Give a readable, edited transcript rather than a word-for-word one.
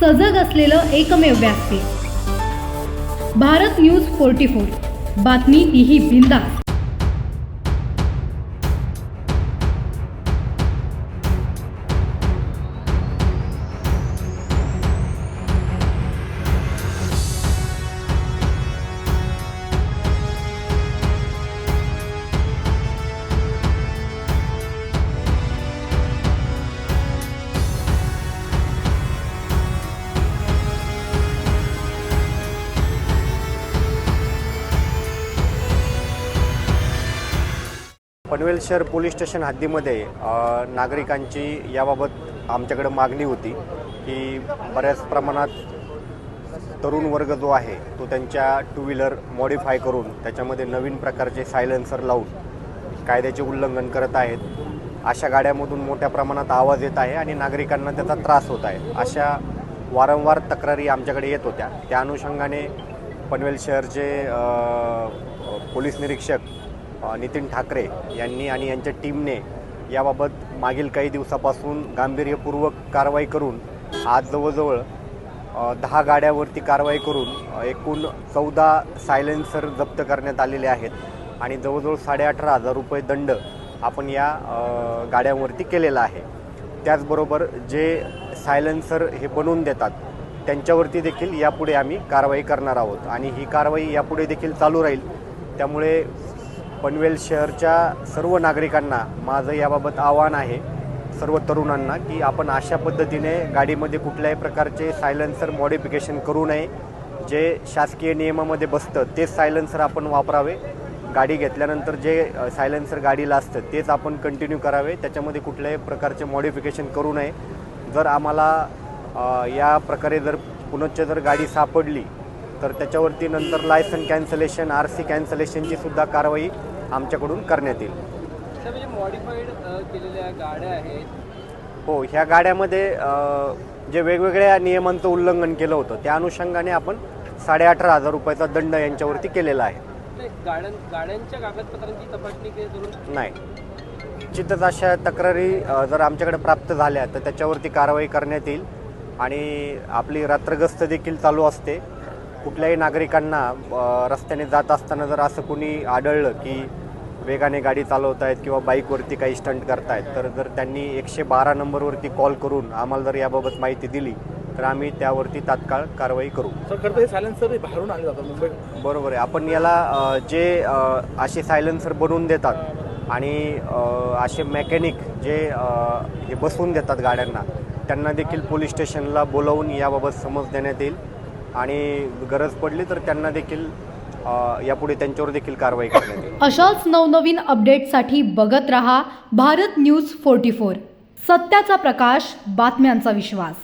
सजग असलेलं एकमेव व्यासपीठ भारत न्यूज 44। बातमी तीही बिनधास्त। पनवेल शहर पोलीस स्टेशन हद्दीमध्ये नागरिकांची याबाबत आमच्याकडे मागणी होती की बऱ्याच प्रमाणात तरुण वर्ग जो आहे तो त्यांच्या टू व्हीलर मॉडिफाय करून त्याच्यामध्ये नवीन प्रकारचे सायलेन्सर लावून कायद्याचे उल्लंघन करत आहेत। अशा गाड्यांमधून मोठ्या प्रमाणात आवाज येत आहे आणि नागरिकांना त्याचा त्रास होत आहे। अशा वारंवार तक्रारी आमच्याकडे येत होत्या। त्या अनुषंगाने पनवेल शहरचे पोलीस निरीक्षक नितीन ठाकरे यांनी आणि यांच्या टीमने याबाबत मागील काही दिवसापासून गांभीर्यपूर्वक कारवाई करून आज जवळजवळ 10 गाड्यावरती कारवाई करून एकूण 14 सायलेन्सर जप्त करण्यात आलेले आहेत आणि जवळजवळ 18,500 रुपये दंड आपण या गाड्यांवरती केलेला आहे। त्याचबरोबर जे सायलेन्सर हे बनवून देतात त्यांच्यावरती देखील यापुढे आम्ही कारवाई करणार आहोत आणि ही कारवाई यापुढे देखील चालू राहील। त्यामुळे पनवेल शहरच्या सर्व नागरिकांना माझं याबाबत आव्हान आहे, सर्व तरुणांना, की आपण अशा पद्धतीने गाडीमध्ये कुठल्याही प्रकारचे सायलेन्सर मॉडिफिकेशन करू नये। जे शासकीय नियमामध्ये बसतं तेच सायलेन्सर आपण वापरावे। गाडी घेतल्यानंतर जे सायलेन्सर गाडीला असतं तेच आपण कंटिन्यू करावे, त्याच्यामध्ये कुठल्याही प्रकारचे मॉडिफिकेशन करू नये। जर आम्हाला या प्रकारे जर पुनश्च जर गाडी सापडली तर त्याच्यावरती नंतर लायसन कॅन्सलेशन, RC कॅन्सलेशनची सुद्धा कारवाई आमच्याकडून करण्यात येईल। म्हणजे मॉडिफाईड केलेल्या गाड्या आहेत। हो, ह्या गाड्यामध्ये जे वेगवेगळ्या नियमांचं उल्लंघन केलं होतं त्या अनुषंगाने आपण 18,500 रुपयाचा दंड यांच्यावरती केलेला आहे। गाड्यांच्या कागदपत्रांची तपासणी करून नाही, निश्चितच अशा तक्रारी जर आमच्याकडे प्राप्त झाल्या तर त्याच्यावरती कारवाई करण्यात येईल आणि आपली रात्रगस्त देखील चालू असते। कुठल्याही नागरिकांना रस्त्याने जात असताना जर असं कोणी आढळलं की वेगाने गाडी चालवत आहेत किंवा बाईकवरती काही स्टंट करतायत तर जर त्यांनी 112 नंबरवरती कॉल करून आम्हाला जर याबाबत माहिती दिली तर आम्ही त्यावरती तात्काळ कारवाई करू। सर, खरं सायलेन्सर बाहेरून आणले जातात मुंबई। बरोबर आहे। आपण याला जे असे सायलेन्सर बनवून देतात आणि असे मेकॅनिक जे हे बसवून देतात गाड्यांना त्यांना देखील पोलीस स्टेशनला बोलवून याबाबत समज देण्यात येईल आणि गरज पडली तर त्यांना देखील यापुढे त्यांच्यावर देखील कारवाई करण्यात येईल। अशाच नवनवीन अपडेटसाठी बघत रहा भारत न्यूज 44। सत्याचा प्रकाश, बातम्यांचा विश्वास।